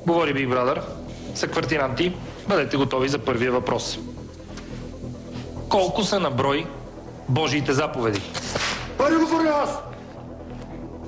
Говори Big Brother. Съквартинанти, бъдете готови за първия въпрос. Колко са на брой Божиите заповеди? Първи говори аз!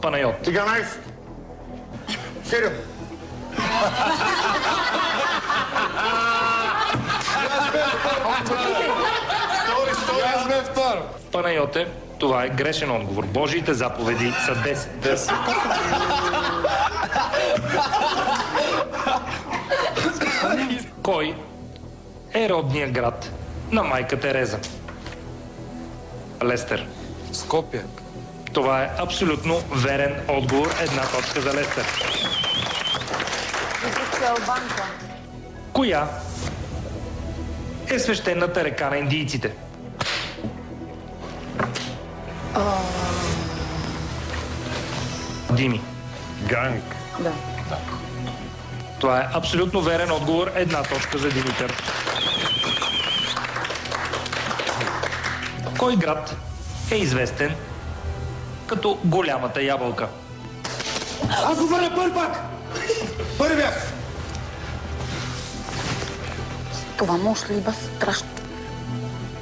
Панайот. 11. 7. Аз бе второ. Панайоте, това е грешен отговор. Божиите заповеди са 10. Кой е родният град на майка Тереза? Лестер. Скопие. Това е абсолютно верен отговор. Една точка за Лестер. Коя е свещената река на индийците? Дими. Ганг. Да. Това е абсолютно верен отговор. Една точка за Димитър. Кой град е известен като голямата ябълка? Аз говоря първи пак! Първи бях! Това може ли ба страшно?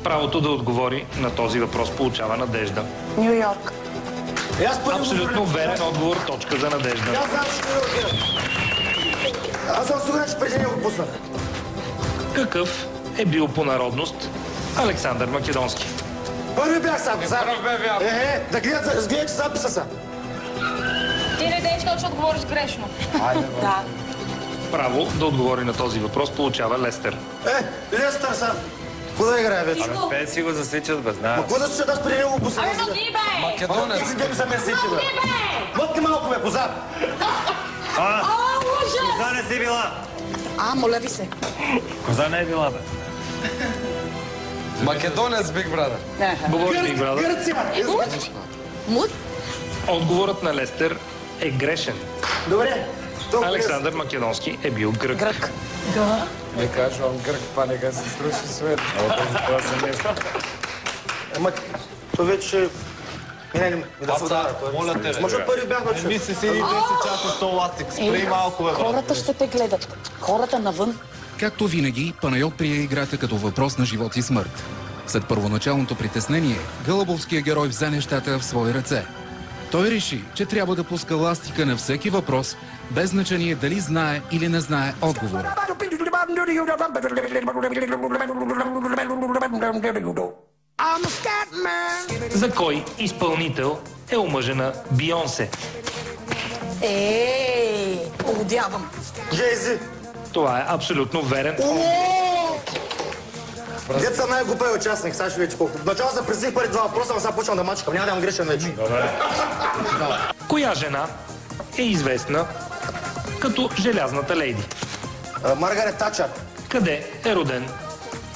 Правото да отговори на този въпрос получава Надежда. Ню Йорк. Абсолютно верен отговор. Точка за Надежда. Аз знам, че Ню Йорк е. Аз съм сигурен, че преди не го пуснах. Какъв е бил по народност Александър Македонски? Първи бях сам. Пръв бе вярно. Да гледате записа са. Ти не деш точно отговориш грешно. Да. Право да отговори на този въпрос получава Лестер. Лестър сам. Какво да играе вече? Те си го засичат, бе, знаят. Какво да слушат, аз преди не го пуснах? Абе, ноги, бе! Македонец. Ти са ме сичи, бе. Мътки малко, бе, позад. О, ужас! Коза не си била. Моля ви се. Коза не е била, бе. Македонец, Big Brother. Говори Big Brother. Гърция. Мут? Отговорът на Лестер е грешен. Добре. Александър Македонски е бил грък. Грък. Не кажвам грък, паника се струши свет. Това се нещо. Ама, то вече... Не, да се удара. Моля те, бе. Може първи бях вече. Ми се седи 10 часа с този ластик. Спри малко, бе. Хората ще те гледат. Хората навън. Както винаги, Панайот прие играта като въпрос на живот и смърт. След първоначалното притеснение, гълъбовският герой взе нещата в свои ръце. Той реши, че трябва да пуска ластика на всеки въпрос, без значение дали знае или не знае отговора. За кой изпълнител е омъжена Бионсе? Полудявам. Джейзи. Това е абсолютно верен. Деца най-глупавия участник, сега ще вече колко. Начало се пресих пари два въпроса, но сега почвам да мачкам. Няма да имам грешен вече. Коя жена е известна като Желязната лейди? Маргарет Тачър. Къде е роден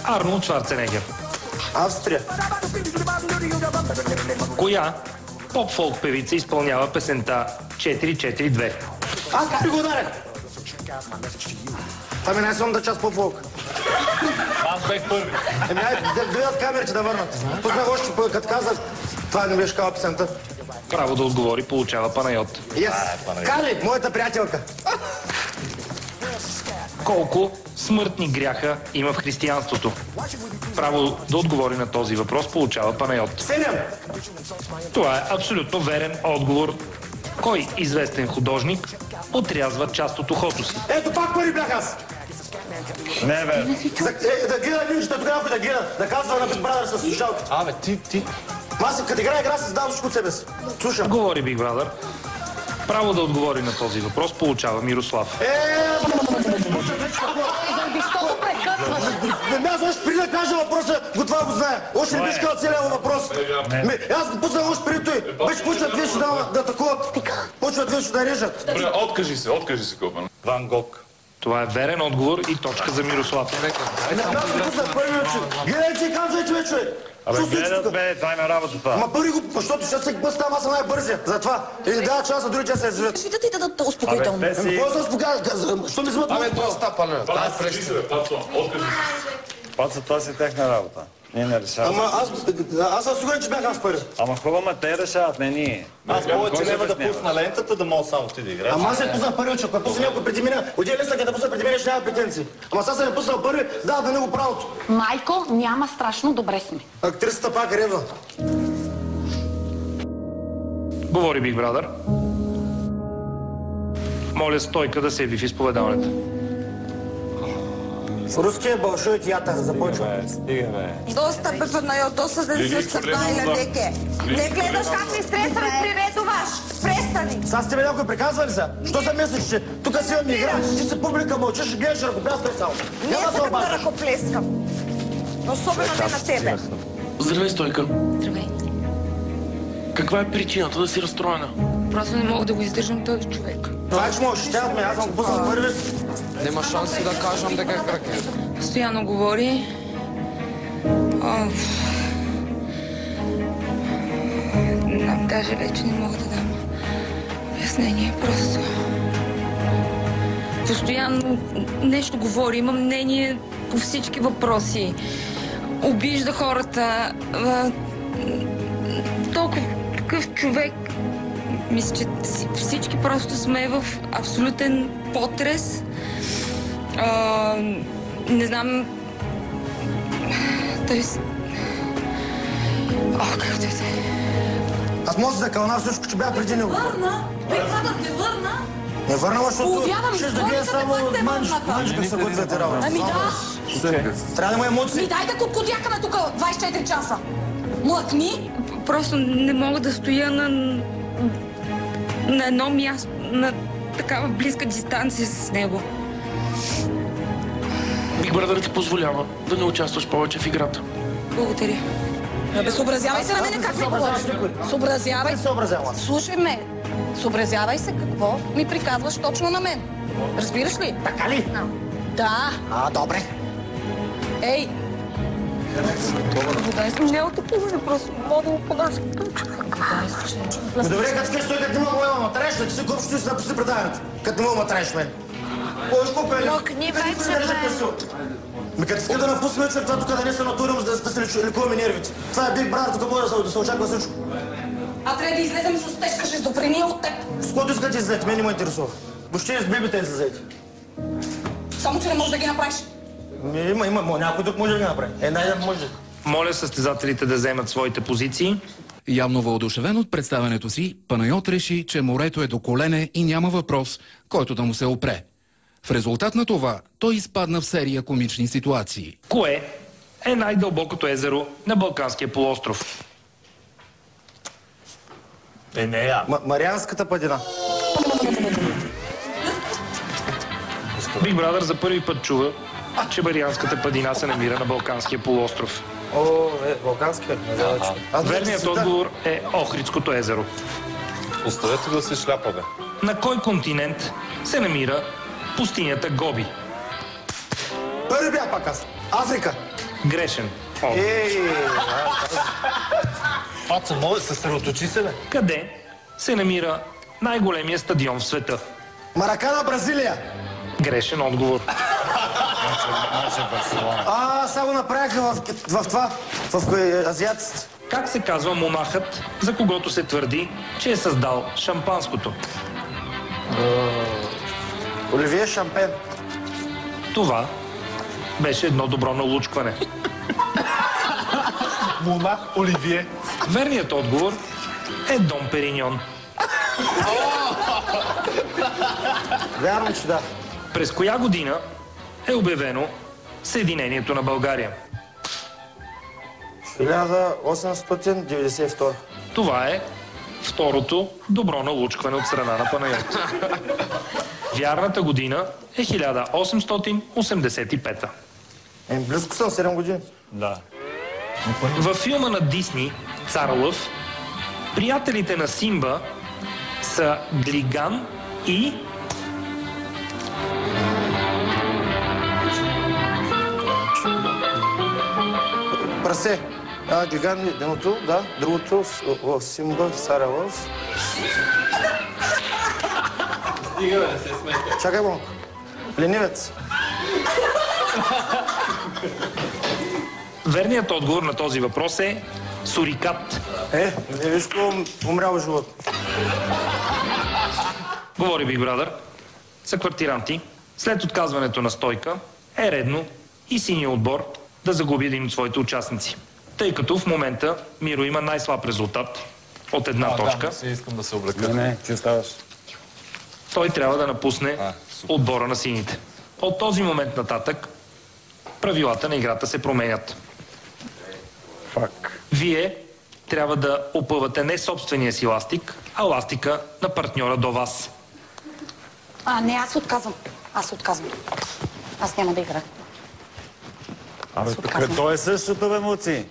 Арнолд Шварценегер? Австрия. Коя поп-фолк певица изпълнява песента 442? Аз как го ударях? Това ми е най-силната част по-фолк. Аз бех първи. Да гледат камерите да върнат. Пуснах още, като казах, това не беше кава песента. Право да отговори получава Панайот. Кали, моята приятелка. Колко смъртни гряха има в християнството? Право да отговори на този въпрос получава Панайот. 7. Това е абсолютно верен отговор. Кой известен художник отрязва част от ухото си? Ето пак пари бях аз. Не, бе. Да гледа виждате тогава, да гледа. Да казва на Big Brother с слушалките. Абе, ти. Аз като играя се задавам всичко от себе си. Слушам. Говори Big Brother. Право да отговори на този въпрос получава Мирослав. Защото прекъсваш. Аз още преди да кажа въпроса, това го знае. Още не беше казал целият въпрос. Аз го пуснах още преди той. Вече почват вече да такуват. Почват вече да режат. Добре, откажи се, Копан. Ван Гог. Това е верен отговор и точка за Мирослав. Аз го пуснах първи вече. Гледай, че казвай, вече. Абе, гледат, бе, това има работа това. Ама първи го, защото ще всеки път става, аз съм най-бързия. Затова. Или дава шанс на другите се изведат. Ще да ти дадат успокоително. Абе, те си... Какво се успокоява? Що ми взимат? Абе, това стапа, не. Откажи се. Паца, това си техна работа. Ние не решаваме. Ама аз съм сигурен, че бях аз първи. Ама хубаво, ма те решават, не ние. Аз повече няма да пусна лентата, да мога само ти да играеш. Ама аз се пуснах първи, че ако е пусна някой преди мене, отиде лесна, като пусна преди мене, ще няма претенции. Ама сега съм е пуснал първи, да него правото. Майко, няма страшно, добре сме. Актрисата пак редва. Говори Big Brother. Моля Стойка да се яви в изповедалнята. Руския Большой театър започва. Стига, бе. Доста, Пепанайо, доста да се отсъпна леке. Не гледаш как се стресва и приветуваш. Престани. Сега с тебе някой приказва ли са? Що се мислиш, че тук си имам игра? Ти си публика, мълчиш и гледаш ръкопляскай само. Не Няма да се искам да обаждаш. ръкоплескам. Особено не на тебе. Здравей, Стойка. Здравей. Каква е причината да си разстроена? Просто не мога да го издържам този човек. Това е, че можеш, тя ме, аз съм го пуснал първи. Нема шанси да кажам дека е краке. Постоянно говори. Даже вече не мога да дам обяснение. Просто постоянно нещо говори, има мнение по всички въпроси. Обижда хората. Толкова такъв човек. Мисля, че всички просто сме в абсолютен потрес. Не знам... както е. Аз мога да се закълна всичко, че бях преди него. Върна? Прикладът не върна? Не върнала, защото Повярвам, ще да гледа само манжка са го затирава. Ами да. Трябва да има емоции. Ми дай да куткотякаме тук 24 часа. Млъкни. Просто не мога да стоя на едно място, на такава близка дистанция с него. Big Brother ти позволява да не участваш повече в играта. Благодаря. Абе, съобразявай се на мене как ми говориш. Съобразявай. Слушай ме. Съобразявай се какво ми приказваш точно на мен. Разбираш ли? Така ли? Да. Добре. Ей. Вода съм нямато половина, просто мога да го подаш. Добре, като скажеш той, като не мога да ма треш, да ти си губиш, ще си напусти предаването. Като не мога да ма треш, мен. Можеш купе ли? Мокни вече, бе. Като иска да напуснем човек, това тук да не се натурим, за да се лекуваме нервите. Това е Big Brother, тук може да се очаква всичко. А трябва да излезем с тежка шизофрения от теб. С който искате излезете, мен не ме интересува. Въобще с бибите излезете. Само, че не можеш да ги направиш. Има, някой друг може да ги направи. Най-ден може. Моля състезателите да вземат своите позиции. Явно въодушевен от представянето си, Панайот реши, че морето е до колене и няма въпрос, който да му се опре. В резултат на това, той изпадна в серия комични ситуации. Кое е най-дълбокото езеро на Балканския полуостров? Марианската падина. Big Brother за първи път чува, че Марианската падина се намира на Балканския полуостров. Балканския? Верният отговор е Охридското езеро. Оставете да се шляпа, бе. На кой континент се намира пустинята Гоби? Първи бях пак аз. Африка. Грешен. Паца, моля, съсредоточи се, бе. Къде се намира най-големия стадион в света? Маракана, Бразилия. Грешен отговор. Сега го направиха в това, в азиатците. Как се казва монахът, за когото се твърди, че е създал шампанското? Оливие Шампен. Това беше едно добро налучкване. Монах Оливие. Верният отговор е Дом Периньон. Вярвам, че да. През коя година е обявено Съединението на България? 1892. Това е второто добро налучкване от страна на Панайот. Вярната година е 1885. Близко съм, 7 години. Да. Във филма на Дисни Цар Лъв, приятелите на Симба са Глиган и... Прасе. Глиган едното, да. Другото Симба, Цар Лъв. Стига, бе, се смейте. Чакай малко. Ленивец. Верният отговор на този въпрос е сурикат. Не виж какво умрял живот. Говори Big Brother. Съквартиранти, след отказването на Стойка, е редно и синия отбор да загуби един от своите участници. Тъй като в момента Миро има най-слаб резултат от една точка. Да, искам да се облека. Не, ти оставаш. Той трябва да напусне отбора на сините. От този момент нататък правилата на играта се променят. Вие трябва да опъвате не собствения си ластик, а ластика на партньора до вас. Не, аз отказвам. Аз няма да играя. То е същото, бе, Муци.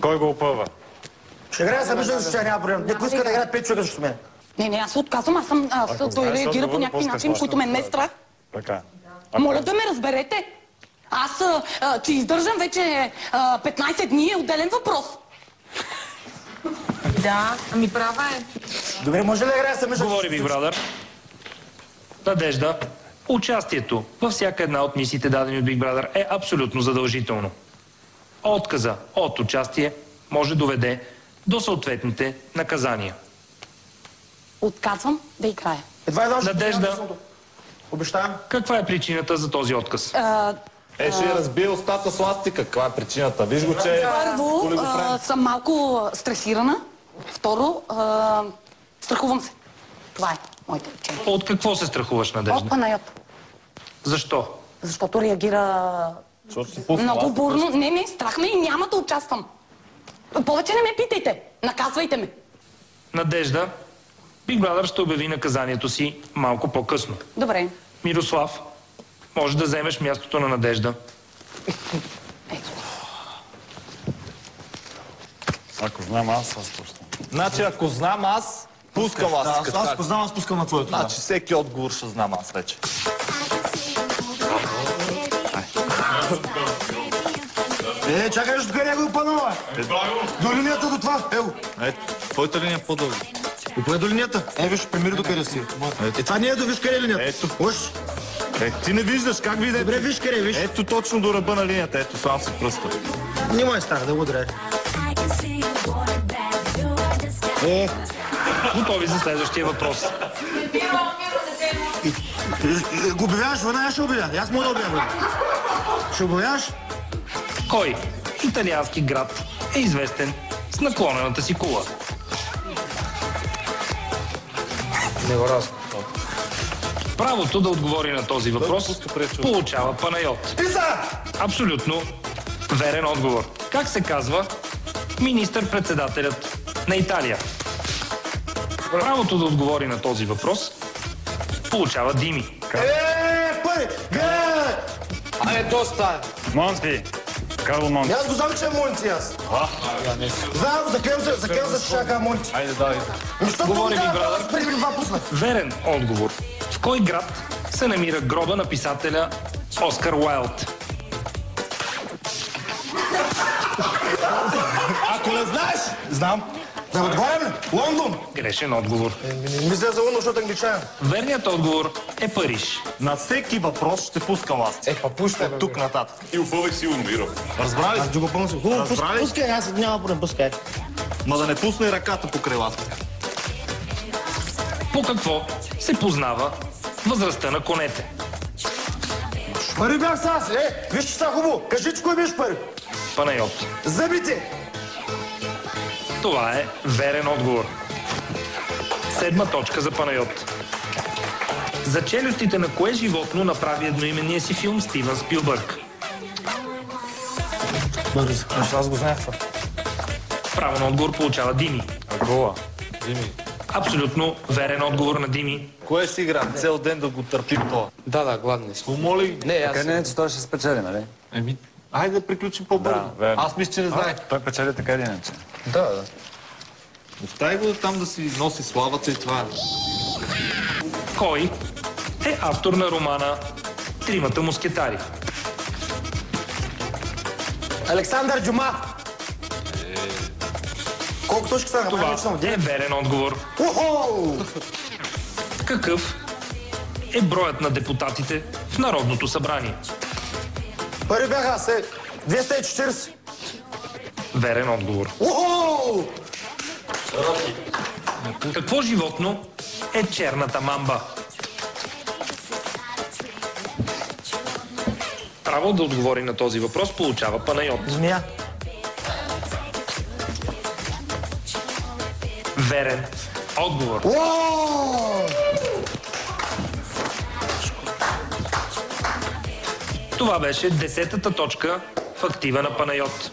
Кой го опъва? Ще играя сами, защото няма проблем. Не поиска да играят 5 човека срещу мен. Не, аз отказвам. Той реагира по някакви начини, които мен не е страх. Така. Моля да ме разберете. Аз ти издържам вече 15 дни, е отделен въпрос. Да, ами права е. Добре, може ли да играя сами? Говори Big Brother. Надежда, участието във всяка една от мисиите, дадени от Big Brother, е абсолютно задължително. Отказа от участие може доведе до съответните наказания. Отказвам да играя. Надежда, обещавам. Каква е причината за този отказ? Ще разбие устата с ластика. Каква е причината? Виж го, че... Първо, съм малко стресирана. Второ, страхувам се. Това е моите причини. От какво се страхуваш, Надежда? От Панайот. Защо? Защото реагира много бурно. Не, страх ме и няма да участвам. Повече не ме питайте. Наказвайте ме. Надежда, Big Brother ще обяви наказанието си малко по-късно. Добре. Мирослав, може да вземеш мястото на Надежда. Ако знам аз пускам. Значи, ако знам аз, пускам ластика. Аз ако знам, аз пускам на твоето. Значи, всеки отговор ще знам аз вече. Чакай, ще докъде го опанува. До линията до това. Ево. Твоята линия е по-дълга. Кое до линията? Виж, примери до къде си. Това не е до виж къде е линията. Ето. Уж. Ти не виждаш как видите? Добре, виж къде, виж. Ето точно до ръба на линията. Ето, само си пръста. Няма е страх да го удря. Готови за следващия въпрос. Го обявяваш, веднага ще обявя. Аз мога да обявя. Ще обявяваш? Кой италиански град е известен с наклонената си кула? Правото да отговори на този въпрос получава Панайот. Абсолютно верен отговор. Как се казва министър-председателят на Италия? Правото да отговори на този въпрос получава Дими. Пари! Ай, доста! Монти! Карло Монти. Аз го знам, че е Монти, аз. Знам, заклевам се, че ще кажа Монти. Айде, давай. Говори Big Brother. Верен отговор. В кой град се намира гроба на писателя Оскар Уайлд? Ако не знаеш, знам. Да отговарям ли? Лондон. Грешен отговор. Мисля за Лондон, защото англичанин. Верният отговор е Париж. На всеки въпрос ще пускам ластик. Пуща, тук нататък. И опъвай сигурно, Миро. Разбрали ли? Аз го помня. Хубаво, пускай, аз няма проблем, пускай. Ма да не пусне ръката покрай ластика. По какво се познава възрастта на конете? Пари бях с аз. Виж, че са хубаво. Кажи, че кой биш пари. Панайот. Зъбите. Това е верен отговор. 7 точка за Панайот. За челюстите на кое животно направи едноименния си филм Стивън Спилбърг? Бързо. Аз го знаех това. Право на отговор получава Дими. Агола. Дими. Абсолютно верен отговор на Дими. Кое си играм? Цел ден да го търпим това. Да, гладни си. Помоли. Не, аз... не, че той ще спечели, нали? Айде да приключим по-бързо. Да, аз мисля, че не знаех. Той печели така или иначе. Да. Остави го там да си носи славата и това. Кой е автор на романа Тримата мускетари? Александър Дюма. Колко точки са? Това е верен отговор. Какъв е броят на депутатите в Народното събрание? Първи бях аз, 240. Верен отговор. Уху! Какво животно е черната мамба? Право да отговори на този въпрос получава Панайот. Змия. Верен отговор. Това беше 10-та точка в актива на Панайот.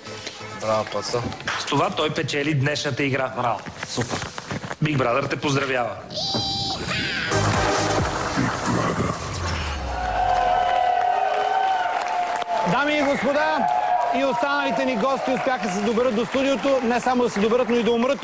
Браво, Паца. С това той печели днешната игра. Браво, супер. Big Brother те поздравява. Дами и господа, и останалите ни гости успяха да се доберат до студиото, не само да се доберат, но и да умрат